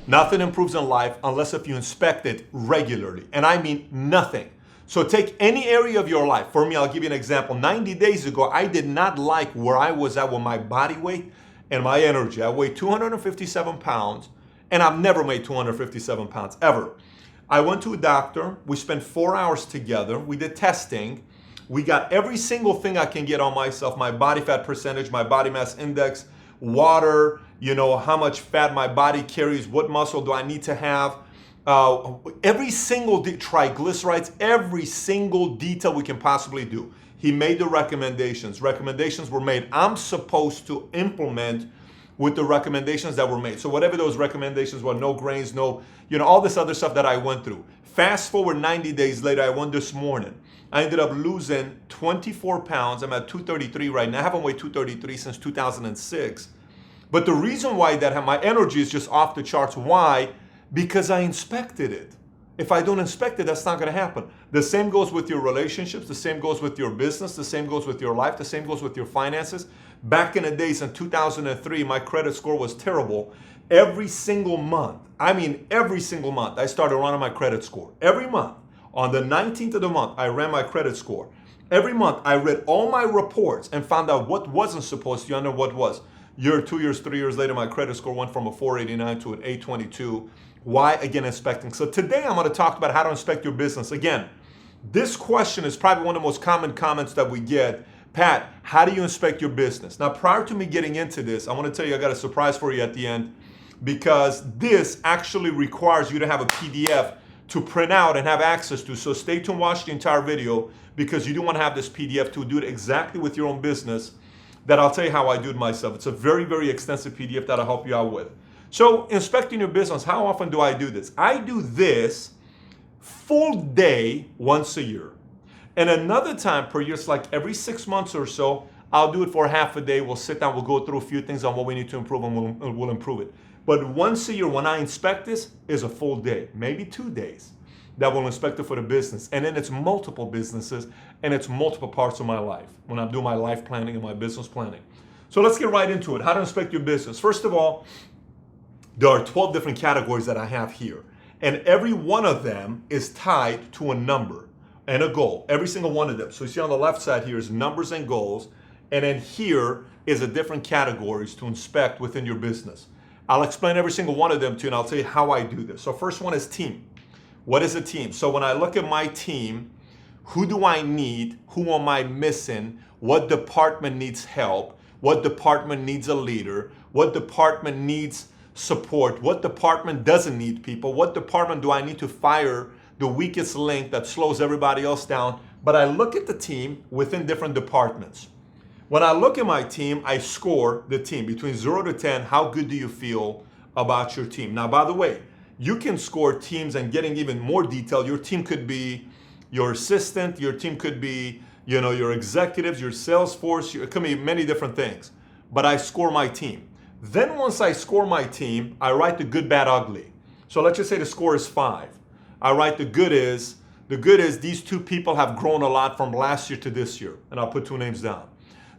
Nothing improves in life unless if you inspect it regularly. And I mean nothing. So take any area of your life. For me, I'll give you an example. 90 days ago, I did not like where I was at with my body weight and my energy. I weighed 257 pounds, and I've never made 257 pounds, ever. I went to a doctor. We spent 4 hours together. We did testing. We got every single thing I can get on myself, my body fat percentage, my body mass index, water, how much fat my body carries, what muscle do I need to have, every single triglycerides, every single detail we can possibly do. He made the recommendations. Recommendations were made. I'm supposed to implement with the recommendations that were made. So whatever those recommendations were, no grains, no, all this other stuff that I went through. Fast forward 90 days later, I went this morning. I ended up losing 24 pounds. I'm at 233 right now. I haven't weighed 233 since 2006. But the reason why my energy is just off the charts. Why? Because I inspected it. If I don't inspect it, that's not going to happen. The same goes with your relationships. The same goes with your business. The same goes with your life. The same goes with your finances. Back in the days in 2003, my credit score was terrible. Every single month, I started running my credit score. Every month. On the 19th of the month, I ran my credit score. Every month, I read all my reports and found out what wasn't supposed to, and what was. 2 years, 3 years later, my credit score went from a 489 to an 822. Why? Again, inspecting. So today, I'm going to talk about how to inspect your business. Again, this question is probably one of the most common comments that we get. Pat, how do you inspect your business? Now, prior to me getting into this, I want to tell you I got a surprise for you at the end, because this actually requires you to have a PDF to print out and have access to. So stay tuned, watch the entire video, because you do want to have this PDF to do it exactly with your own business. That I'll tell you how I do it myself. It's a very, very extensive PDF that I'll help you out with. So inspecting your business, how often do I do this? I do this full day once a year. And another time per year, it's like every 6 months or so, I'll do it for half a day. We'll sit down, we'll go through a few things on what we need to improve, and we'll improve it. But once a year, when I inspect this, is a full day, maybe 2 days, that will inspect it for the business. And then it's multiple businesses, and it's multiple parts of my life when I'm doing my life planning and my business planning. So let's get right into it. How to inspect your business. First of all, there are 12 different categories that I have here. And every one of them is tied to a number and a goal. Every single one of them. So you see on the left side here is numbers and goals. And then here is a different categories to inspect within your business. I'll explain every single one of them to you, and I'll tell you how I do this. So first one is team. What is a team? So when I look at my team, who do I need? Who am I missing? What department needs help? What department needs a leader? What department needs support? What department doesn't need people? What department do I need to fire the weakest link that slows everybody else down? But I look at the team within different departments. When I look at my team, I score the team between 0 to 10. How good do you feel about your team? Now, by the way, you can score teams, and getting even more detail, your team could be your assistant, your team could be, your executives, your sales force, it could be many different things. But I score my team. Then once I score my team, I write the good, bad, ugly. So let's just say the score is 5. I write the good is these two people have grown a lot from last year to this year, and I'll put 2 names down.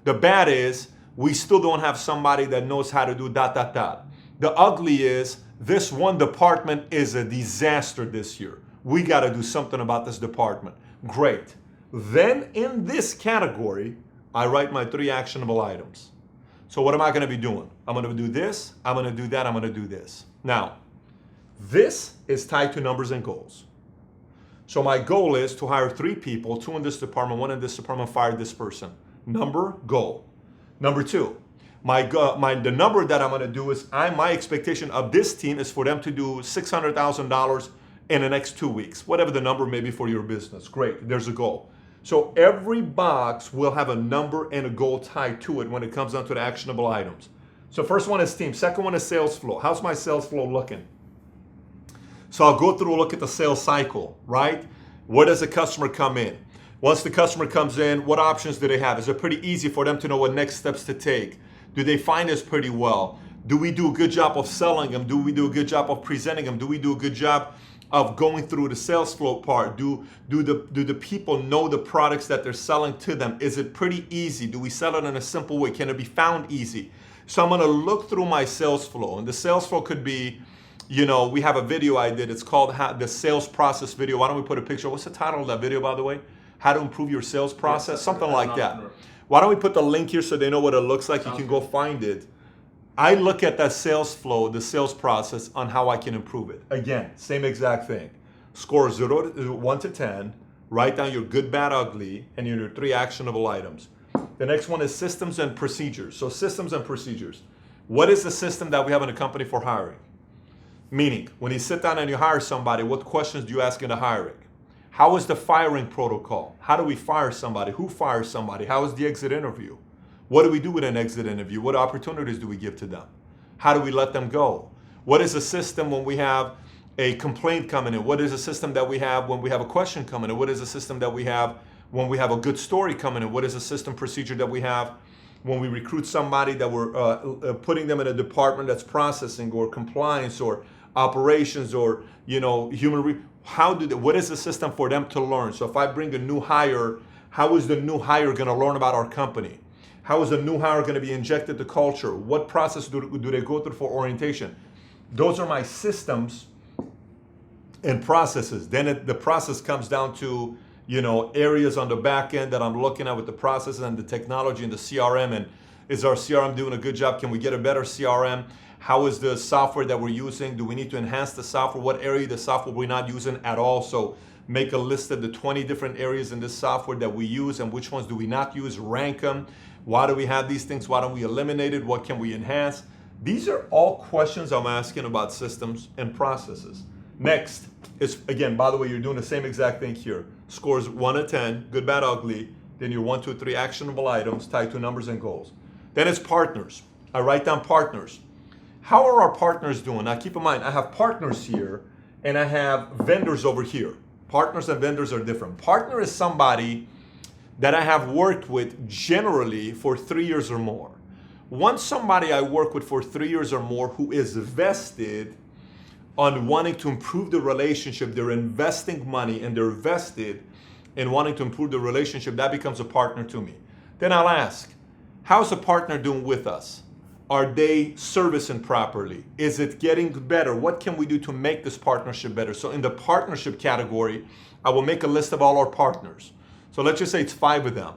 The bad is we still don't have somebody that knows how to do ... The ugly is this one department is a disaster this year. We got to do something about this department. Great. Then in this category, I write my 3 actionable items. So what am I going to be doing? I'm going to do this, I'm going to do that, I'm going to do this. Now, this is tied to numbers and goals. So my goal is to hire 3 people, 2 in this department, 1 in this department, fire this person. Number, goal. Number 2, the number that I'm going to do is my expectation of this team is for them to do $600,000 in the next 2 weeks, whatever the number may be for your business. Great, there's a goal. So every box will have a number and a goal tied to it when it comes down to the actionable items. So first one is team. Second one is sales flow. How's my sales flow looking? So I'll go through, look at the sales cycle, right? Where does the customer come in? Once the customer comes in, what options do they have? Is it pretty easy for them to know what next steps to take? Do they find us pretty well? Do we do a good job of selling them? Do we do a good job of presenting them? Do we do a good job of going through the sales flow part? Do the people know the products that they're selling to them? Is it pretty easy? Do we sell it in a simple way? Can it be found easy? So I'm going to look through my sales flow, and the sales flow could be, we have a video I did. It's called the sales process video. Why don't we put a picture? What's the title of that video, by the way? How to improve your sales process, Yes, something like that. entrepreneur. Why don't we put the link here so they know what it looks like? You can go find it. I look at that sales flow, the sales process, on how I can improve it. Again, same exact thing. Score 1 to 10. Write down your good, bad, ugly, and your 3 actionable items. The next one is systems and procedures. So systems and procedures. What is the system that we have in a company for hiring? Meaning, when you sit down and you hire somebody, what questions do you ask in the hiring? How is the firing protocol? How do we fire somebody? Who fires somebody? How is the exit interview? What do we do with an exit interview? What opportunities do we give to them? How do we let them go? What is the system when we have a complaint coming in? What is the system that we have when we have a question coming in? What is the system that we have when we have a good story coming in? What is the system procedure that we have when we recruit somebody that we're putting them in a department that's processing or compliance or operations or what is the system for them to learn? So if I bring a new hire, how is the new hire going to learn about our company? How is the new hire going to be injected to culture? What process do they go through for orientation? Those are my systems and processes. Then the process comes down to areas on the back end that I'm looking at with the processes and the technology and the CRM. And is our CRM doing a good job? Can we get a better CRM? How is the software that we're using? Do we need to enhance the software? What area of the software we're not using at all? So make a list of the 20 different areas in this software that we use and which ones do we not use, rank them. Why do we have these things? Why don't we eliminate it? What can we enhance? These are all questions I'm asking about systems and processes. Next is, again, by the way, you're doing the same exact thing here. Scores 1 to 10, good, bad, ugly. Then your 1, 2, 3 actionable items tied to numbers and goals. Then it's partners. I write down partners. How are our partners doing? Now keep in mind, I have partners here and I have vendors over here. Partners and vendors are different. Partner is somebody that I have worked with generally for 3 years or more. Once somebody I work with for 3 years or more who is vested on wanting to improve the relationship, they're investing money and they're vested in wanting to improve the relationship, that becomes a partner to me. Then I'll ask, how's the partner doing with us? Are they servicing properly? Is it getting better? What can we do to make this partnership better? So in the partnership category, I will make a list of all our partners. So let's just say it's 5 of them.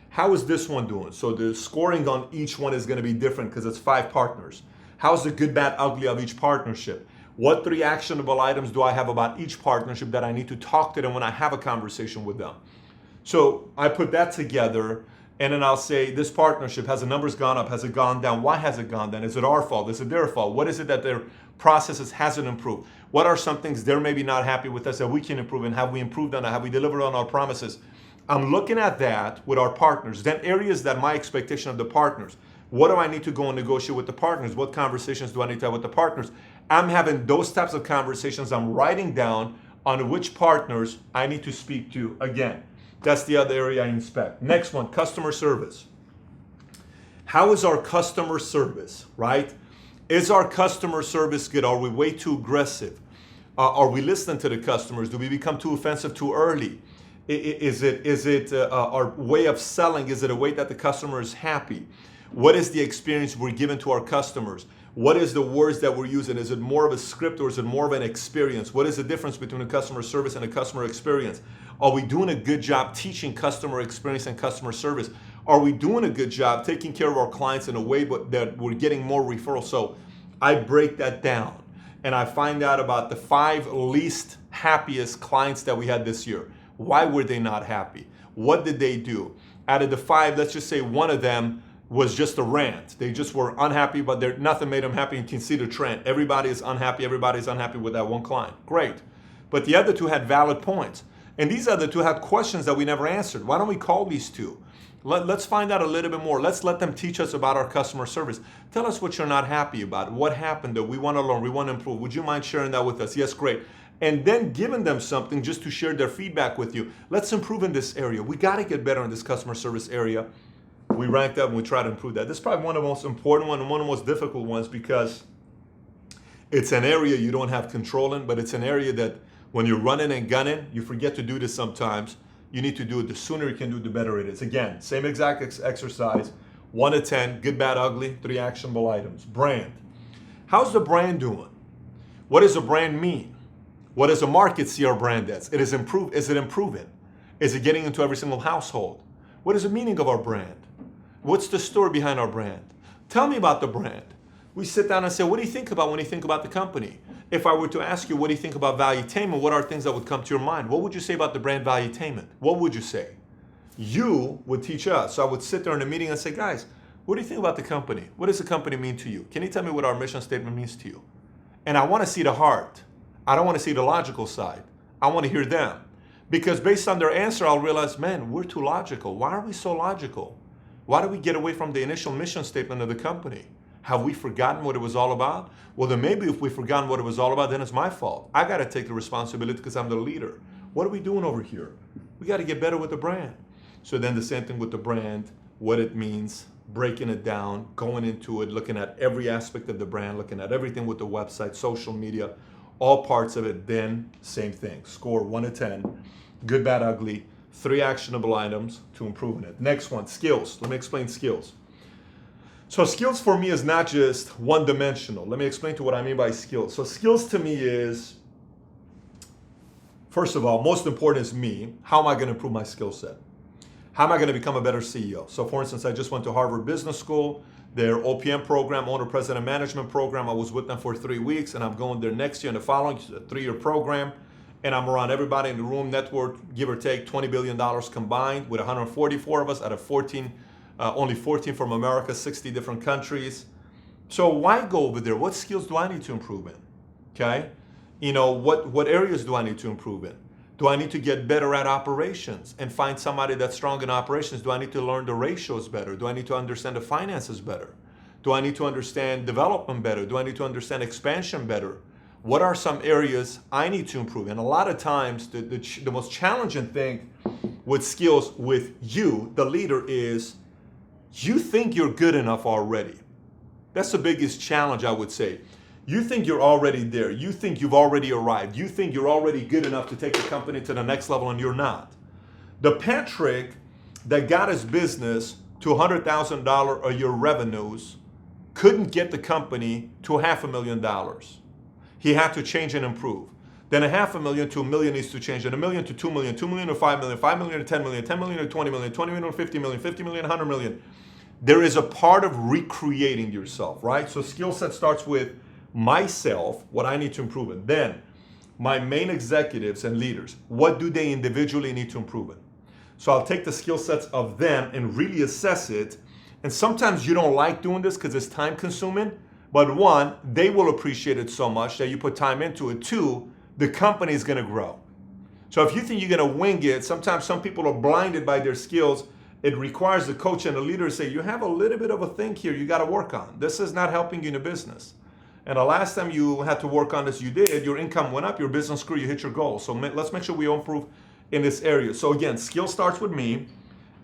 How is this one doing? So the scoring on each one is going to be different because it's 5 partners. How's the good, bad, ugly of each partnership? What 3 actionable items do I have about each partnership that I need to talk to them when I have a conversation with them? So I put that together and then I'll say, this partnership, has the numbers gone up? Has it gone down? Why has it gone down? Is it our fault? Is it their fault? What is it that their processes hasn't improved? What are some things they're maybe not happy with us that we can improve? And have we improved on that? Have we delivered on our promises? I'm looking at that with our partners. Then areas that my expectation of the partners. What do I need to go and negotiate with the partners? What conversations do I need to have with the partners? I'm having those types of conversations. I'm writing down on which partners I need to speak to. Again, that's the other area I inspect. Next one, customer service. How is our customer service, right? Is our customer service good? Are we way too aggressive? Are we listening to the customers? Do we become too offensive too early? Is it our way of selling? Is it a way that the customer is happy? What is the experience we're giving to our customers? What is the words that we're using? Is it more of a script or is it more of an experience? What is the difference between a customer service and a customer experience? Are we doing a good job teaching customer experience and customer service? Are we doing a good job taking care of our clients in a way that we're getting more referrals? So I break that down and I find out about the 5 least happiest clients that we had this year. Why were they not happy? What did they do? Out of the 5, let's just say one of them was just a rant. They just were unhappy, but nothing made them happy. You can see the trend. Everybody is unhappy. Everybody's unhappy with that one client. Great. But the other 2 had valid points. And these other 2 had questions that we never answered. Why don't we call these 2? Let's find out a little bit more. Let's let them teach us about our customer service. Tell us what you're not happy about. What happened that we want to learn, we want to improve. Would you mind sharing that with us? Yes, great. And then giving them something just to share their feedback with you. Let's improve in this area. We got to get better in this customer service area. We ranked up and we try to improve that. This is probably one of the most important ones and one of the most difficult ones because it's an area you don't have control in, but it's an area that when you're running and gunning, you forget to do this sometimes. You need to do it. The sooner you can do it, the better it is. Again, same exact exercise. 1 to 10, good, bad, ugly, 3 actionable items. Brand. How's the brand doing? What does a brand mean? What does a market see our brand as? It is improved. Is it improving? Is it getting into every single household? What is the meaning of our brand? What's the story behind our brand? Tell me about the brand. We sit down and say, what do you think about when you think about the company? If I were to ask you, what do you think about Valuetainment? What are things that would come to your mind? What would you say about the brand Valuetainment? What would you say? You would teach us. So I would sit there in a meeting and say, guys, what do you think about the company? What does the company mean to you? Can you tell me what our mission statement means to you? And I want to see the heart. I don't want to see the logical side. I want to hear them. Because based on their answer, I'll realize, man, we're too logical. Why are we so logical? Why do we get away from the initial mission statement of the company? Have we forgotten what it was all about? Well, then maybe if we've forgotten what it was all about, then it's my fault. I got to take the responsibility because I'm the leader. What are we doing over here? We got to get better with the brand. So then the same thing with the brand, what it means, breaking it down, going into it, looking at every aspect of the brand, looking at everything with the website, social media, all parts of it. Then same thing, score 1 to 10, good, bad, ugly, 3 actionable items to improving it. Next one, skills. Let me explain skills. So skills for me is not just one-dimensional. Let me explain to what I mean by skills. So skills to me is, first of all, most important is me. How am I going to improve my skill set? How am I going to become a better CEO? So for instance, I just went to Harvard Business School, their OPM program, Owner President Management program. I was with them for 3 weeks, and I'm going there next year and the following, a 3-year program. And I'm around everybody in the room, network, give or take $20 billion combined with 144 of us out of 14, only 14 from America, 60 different countries. So why go over there? What skills do I need to improve in? Okay? You know, what areas do I need to improve in? Do I need to get better at operations and find somebody that's strong in operations? Do I need to learn the ratios better? Do I need to understand the finances better? Do I need to understand development better? Do I need to understand expansion better? What are some areas I need to improve? And a lot of times, the most challenging thing with skills with you, the leader, is you think you're good enough already. That's the biggest challenge, I would say. You think you're already there. You think you've already arrived. You think you're already good enough to take the company to the next level, and you're not. The Patrick that got his business to $100,000 a year revenues couldn't get the company to $500,000. He had to change and improve. Then $500,000 to $1 million needs to change, and $1 million to $2 million, $2 million to $5 million, $5 million to $10 million, $10 million to $20 million, $20 million to $50 million, $50 million to $100 million. There is a part of recreating yourself, right? So skill set starts with myself, what I need to improve in. Then my main executives and leaders, what do they individually need to improve in? So I'll take the skill sets of them and really assess it. And sometimes you don't like doing this because it's time consuming, but 1, they will appreciate it so much that you put time into it. 2, the company is going to grow. So if you think you're going to wing it, sometimes some people are blinded by their skills. It requires the coach and the leader to say, you have a little bit of a thing here you got to work on. This is not helping you in the business. And the last time you had to work on this, you did, your income went up, your business grew, you hit your goal. So let's make sure we improve in this area. So again, skill starts with me,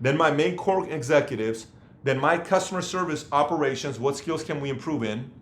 then my main core executives, then my customer service operations, what skills can we improve in?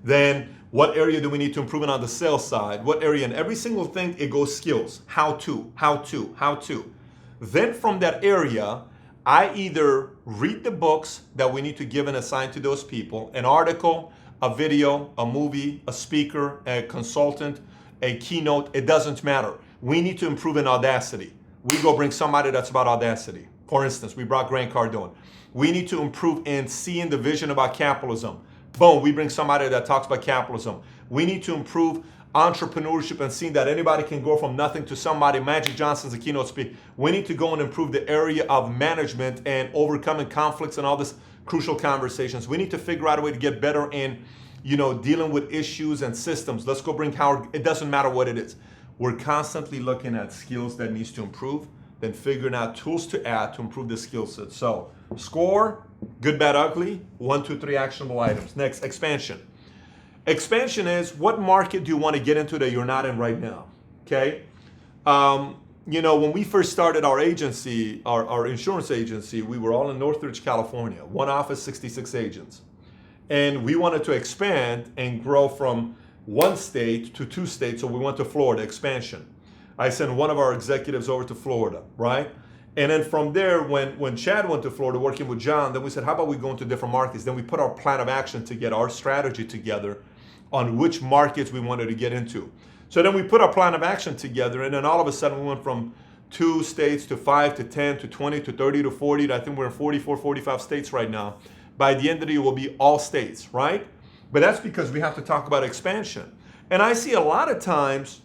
Then what area do we need to improve in on the sales side? What area? And every single thing, it goes skills. How to. Then from that area, I either read the books that we need to give and assign to those people, an article, a video, a movie, a speaker, a consultant, a keynote, it doesn't matter. We need to improve in Audacity. We go bring somebody that's about Audacity. For instance, we brought Grant Cardone. We need to improve in seeing the vision about capitalism. Boom, we bring somebody that talks about capitalism. We need to improve entrepreneurship and seeing that anybody can go from nothing to somebody. Magic Johnson's a keynote speaker. We need to go and improve the area of management and overcoming conflicts and all this crucial conversations. We need to figure out a way to get better in, dealing with issues and systems. Let's go bring Howard. It doesn't matter what it is. We're constantly looking at skills that needs to improve, then figuring out tools to add to improve the skill set. So score, good, bad, ugly, 1, 2, 3 actionable items. Next, expansion. Expansion is what market do you want to get into that you're not in right now? Okay. When we first started our agency, our insurance agency, we were all in Northridge, California, one office, 66 agents. And we wanted to expand and grow from 1 state to 2 states. So we went to Florida, expansion. I sent one of our executives over to Florida, right? And then from there, when Chad went to Florida working with John, then we said, how about we go into different markets? Then we put our plan of action to get our strategy together. on which markets we wanted to get into. So then we put our plan of action together, and then all of a sudden we went from 2 states to 5 to 10 to 20 to 30 to 40. I think we're in 44, 45 states right now. By the end of the year, we'll be all states, right? But that's because we have to talk about expansion. And I see a lot of times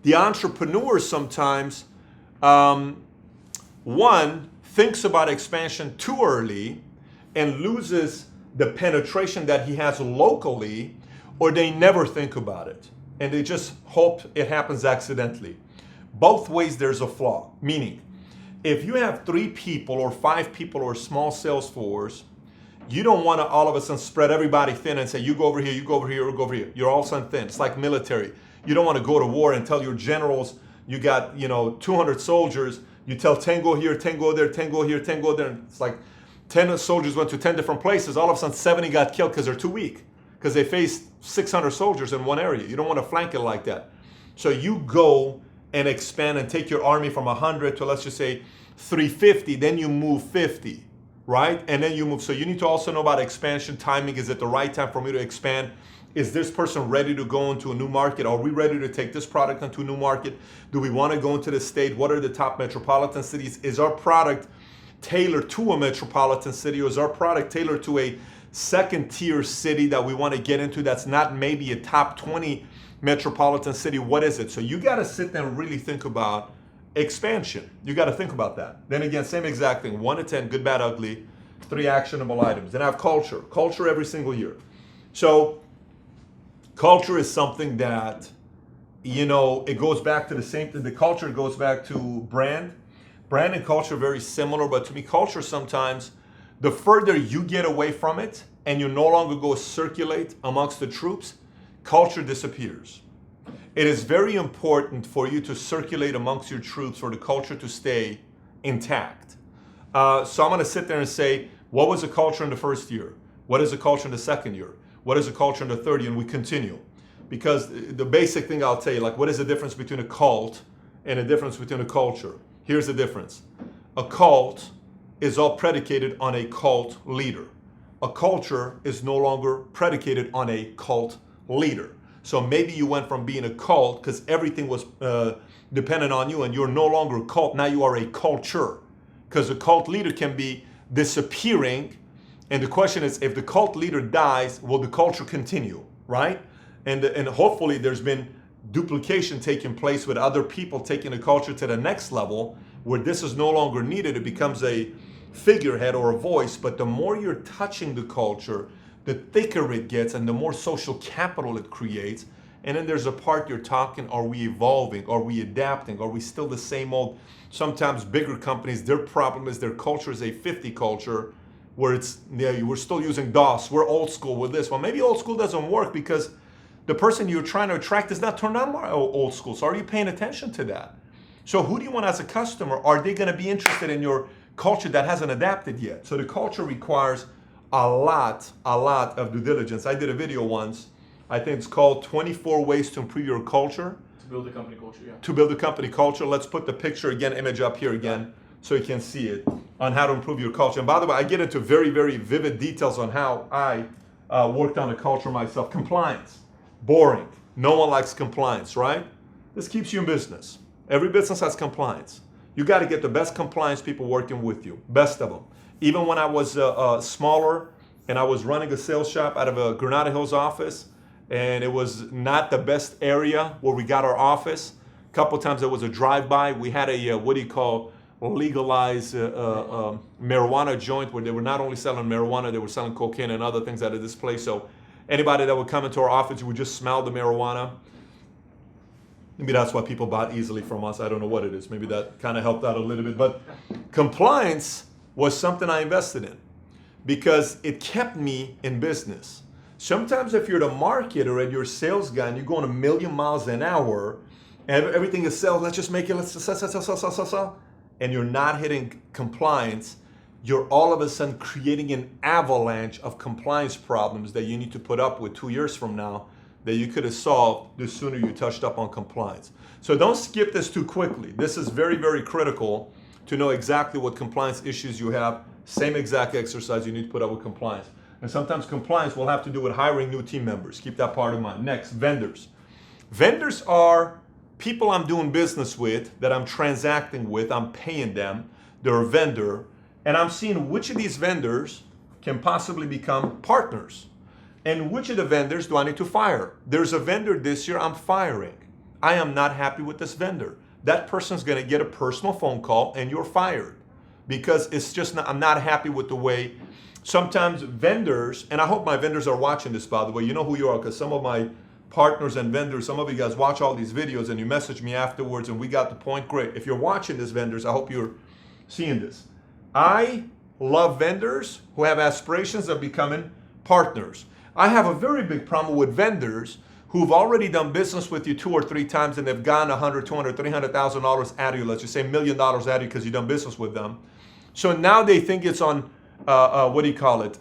the entrepreneurs sometimes, one, thinks about expansion too early and loses the penetration that he has locally, or they never think about it. And they just hope it happens accidentally. Both ways there's a flaw. Meaning, if you have 3 people or 5 people or a small sales force, you don't want to all of a sudden spread everybody thin and say, you go over here, you go over here, you go over here. You're all of a sudden thin. It's like military. You don't want to go to war and tell your generals you got 200 soldiers. You tell 10 go here, 10 go there, 10 go here, 10 go there. And it's like 10 soldiers went to 10 different places. All of a sudden 70 got killed because they're too weak, because they faced 600 soldiers in one area. You don't want to flank it like that. So you go and expand and take your army from 100 to, let's just say, 350. Then you move 50. Right? And then you move. So you need to also know about expansion. Timing. Is it the right time for me to expand? Is this person ready to go into a new market? Are we ready to take this product into a new market? Do we want to go into the state? What are the top metropolitan cities? Is our product tailored to a metropolitan city, or is our product tailored to a second tier city that we want to get into that's not maybe a top 20 metropolitan city? What is it? So you got to sit there and really think about expansion. You got to think about that. Then again, same exact thing. 1 to 10, good, bad, ugly, 3 actionable items. Then I have culture. Culture every single year. So culture is something that, it goes back to the same thing. The culture goes back to brand. Brand and culture are very similar, but to me, culture sometimes, the further you get away from it and you no longer go circulate amongst the troops, culture disappears. It is very important for you to circulate amongst your troops for the culture to stay intact. So I'm going to sit there and say, what was the culture in the first year? What is the culture in the second year? What is the culture in the third year? And we continue. Because the basic thing I'll tell you, like, what is the difference between a cult and a difference between a culture? Here's the difference. A cult is all predicated on a cult leader. A culture is no longer predicated on a cult leader. So maybe you went from being a cult because everything was dependent on you, and you're no longer a cult. Now you are a culture, because a cult leader can be disappearing. And the question is, if the cult leader dies, will the culture continue, right? And hopefully there's been duplication taking place with other people taking the culture to the next level, where this is no longer needed. It becomes a figurehead or a voice. But the more you're touching the culture, the thicker it gets and the more social capital it creates. And then there's a part you're talking, are we evolving? Are we adapting? Are we still the same old? Sometimes bigger companies, their problem is their culture is a 50 culture, where we're still using DOS. We're old school with this. Well, maybe old school doesn't work because the person you're trying to attract is not turned on by old school. So are you paying attention to that? So who do you want as a customer? Are they going to be interested in your culture that hasn't adapted yet? So the culture requires a lot of due diligence. I did a video once. I think it's called 24 Ways to Improve Your Culture. To build a company culture, yeah. To build a company culture. Let's put the picture again, image up here again, so you can see it, on how to improve your culture. And by the way, I get into very, very vivid details on how I worked on a culture myself. Compliance. Boring. No one likes compliance, right? This keeps you in business. Every business has compliance. You got to get the best compliance people working with you. Best of them. Even when I was smaller and I was running a sales shop out of a Granada Hills office, and it was not the best area where we got our office. A couple of times there was a drive-by. We had a, legalized marijuana joint where they were not only selling marijuana, they were selling cocaine and other things out of this place. So anybody that would come into our office, you would just smell the marijuana. Maybe that's why people bought easily from us. I don't know what it is. Maybe that kind of helped out a little bit. But compliance was something I invested in because it kept me in business. Sometimes if you're the marketer and you're a sales guy and you're going a million miles an hour and everything is sales, let's just make it, let's sell, and you're not hitting compliance, you're all of a sudden creating an avalanche of compliance problems that you need to put up with 2 years from now that you could have solved the sooner you touched up on compliance. So don't skip this too quickly. This is very, very critical to know exactly what compliance issues you have. Same exact exercise you need to put up with compliance. And sometimes compliance will have to do with hiring new team members. Keep that part in mind. Next, vendors. Vendors are people I'm doing business with, that I'm transacting with, I'm paying them, they're a vendor, and I'm seeing which of these vendors can possibly become partners. And which of the vendors do I need to fire? There's a vendor this year I'm firing. I am not happy with this vendor. That person's gonna get a personal phone call and you're fired. Because it's just not, I'm not happy with the way sometimes vendors, and I hope my vendors are watching this, by the way, you know who you are, because some of my partners and vendors, some of you guys watch all these videos and you message me afterwards and we got the point, great. If you're watching this, vendors, I hope you're seeing this. I love vendors who have aspirations of becoming partners. I have a very big problem with vendors who've already done business with you 2 or 3 times and they've gone $100, $200, $300,000 out of you, let's just say $1 million out of you because you've done business with them. So now they think it's on, what do you call it?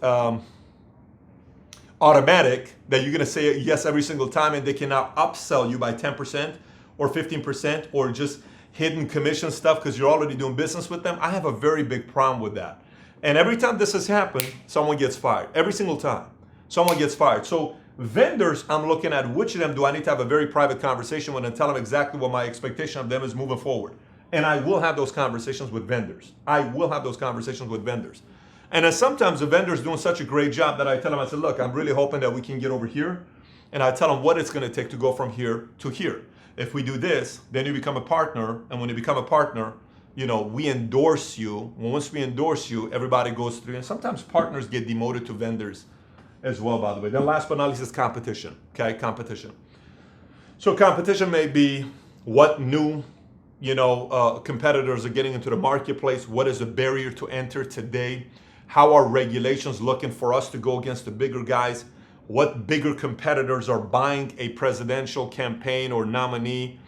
Automatic, that you're going to say yes every single time and they can now upsell you by 10% or 15% or just hidden commission stuff because you're already doing business with them. I have a very big problem with that. And every time this has happened, someone gets fired. Every single time, someone gets fired. So vendors, I'm looking at which of them do I need to have a very private conversation with and tell them exactly what my expectation of them is moving forward. And I will have those conversations with vendors. I will have those conversations with vendors. And then sometimes the vendor's doing such a great job that I tell them, I said, look, I'm really hoping that we can get over here. And I tell them what it's going to take to go from here to here. If we do this, then you become a partner. And when you become a partner, you know, we endorse you. Once we endorse you, everybody goes through. And sometimes partners get demoted to vendors as well, by the way. Then last but not least is competition. Okay, competition. So competition may be what new, competitors are getting into the marketplace. What is the barrier to enter today? How are regulations looking for us to go against the bigger guys? What bigger competitors are buying a presidential campaign or nominee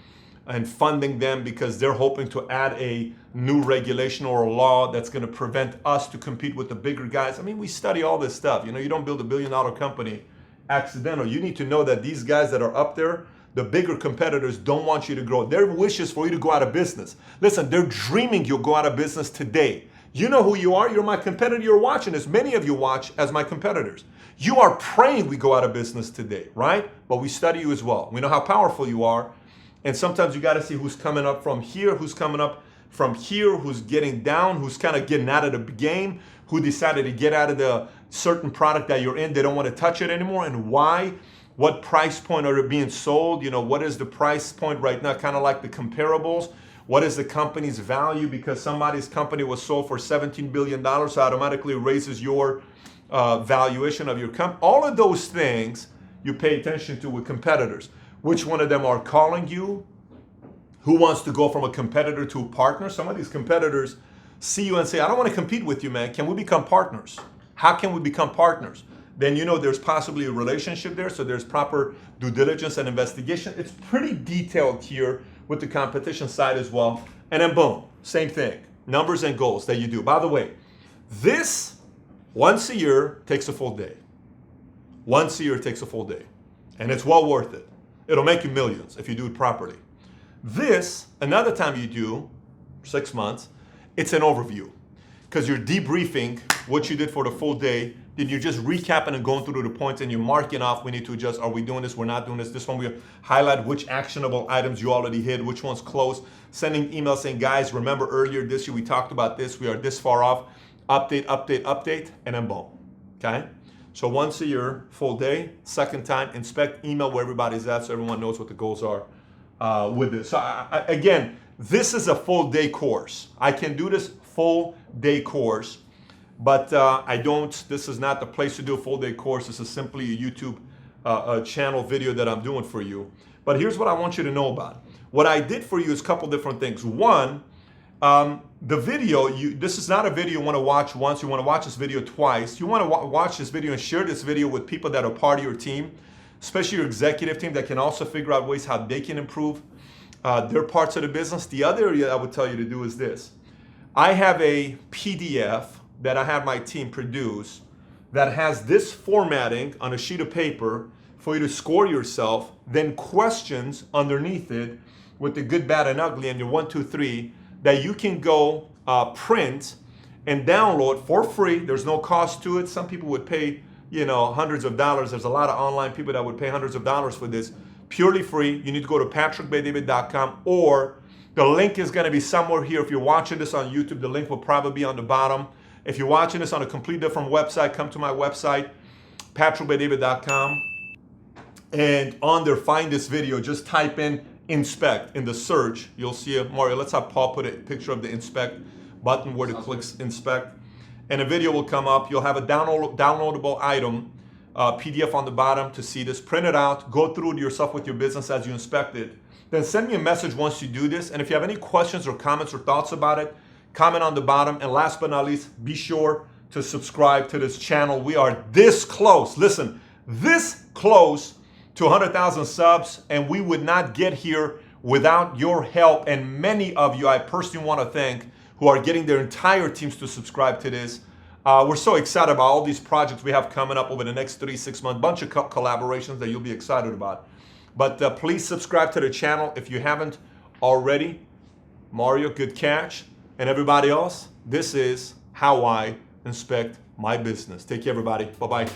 and funding them because they're hoping to add a new regulation or a law that's going to prevent us to compete with the bigger guys? I mean, we study all this stuff. You don't build $1 billion company accidental. You need to know that these guys that are up there, the bigger competitors, don't want you to grow. Their wish is for you to go out of business. Listen, they're dreaming you'll go out of business today. You know who you are. You're my competitor. You're watching this. Many of you watch as my competitors. You are praying we go out of business today, right? But we study you as well. We know how powerful you are. And sometimes you got to see who's coming up from here, who's coming up from here, who's getting down, who's kind of getting out of the game, who decided to get out of the certain product that you're in. They don't want to touch it anymore. And why? What price point are they being sold? What is the price point right now? Kind of like the comparables. What is the company's value? Because somebody's company was sold for $17 billion, so automatically raises your valuation of your company. All of those things you pay attention to with competitors. Which one of them are calling you? Who wants to go from a competitor to a partner? Some of these competitors see you and say, I don't want to compete with you, man. Can we become partners? How can we become partners? Then there's possibly a relationship there, so there's proper due diligence and investigation. It's pretty detailed here with the competition side as well. And then boom, same thing. Numbers and goals that you do. By the way, this once a year takes a full day. Once a year takes a full day. And it's well worth it. It'll make you millions if you do it properly. This, another time you do, 6 months, it's an overview. Because you're debriefing what you did for the full day. Then you're just recapping and going through the points and you're marking off, we need to adjust, are we doing this, we're not doing this. This one we highlight which actionable items you already hit, which one's close. Sending emails saying, guys, remember earlier this year we talked about this, we are this far off. Update, update, update, and then boom, okay? So once a year, full day. Second time, inspect, email where everybody's at so everyone knows what the goals are with this. So again, this is a full day course. I can do this full day course, but this is not the place to do a full day course. This is simply a YouTube channel video that I'm doing for you. But here's what I want you to know about. What I did for you is a couple different things. One, the video, this is not a video you want to watch once. You want to watch this video twice. You want to watch this video and share this video with people that are part of your team, especially your executive team that can also figure out ways how they can improve their parts of the business. The other area I would tell you to do is this. I have a PDF that I have my team produce that has this formatting on a sheet of paper for you to score yourself, then questions underneath it with the good, bad, and ugly, and your 1, 2, 3, that you can go print and download for free. There's no cost to it. Some people would pay hundreds of dollars. There's a lot of online people that would pay hundreds of dollars for this. Purely free. You need to go to patrickbaydavid.com, or the link is going to be somewhere here. If you're watching this on YouTube, the link will probably be on the bottom. If you're watching this on a complete different website, come to my website, patrickbaydavid.com, and on there, find this video. Just type in inspect in the search. You'll see it. Mario, let's have Paul put a picture of the inspect button where to click inspect, and a video will come up. You'll have a downloadable item, PDF on the bottom to see this. Print it out, go through it yourself with your business as you inspect it. Then send me a message once you do this. And if you have any questions or comments or thoughts about it, comment on the bottom. And last but not least, be sure to subscribe to this channel. We are this close, listen, this close to 100,000 subs, and we would not get here without your help. And many of you I personally want to thank, who are getting their entire teams to subscribe to this. We're so excited about all these projects we have coming up over the next 3-6 months, bunch of collaborations that you'll be excited about. But please subscribe to the channel if you haven't already. Mario, good catch. And everybody else, this is how I inspect my business. Take care, everybody. Bye-bye.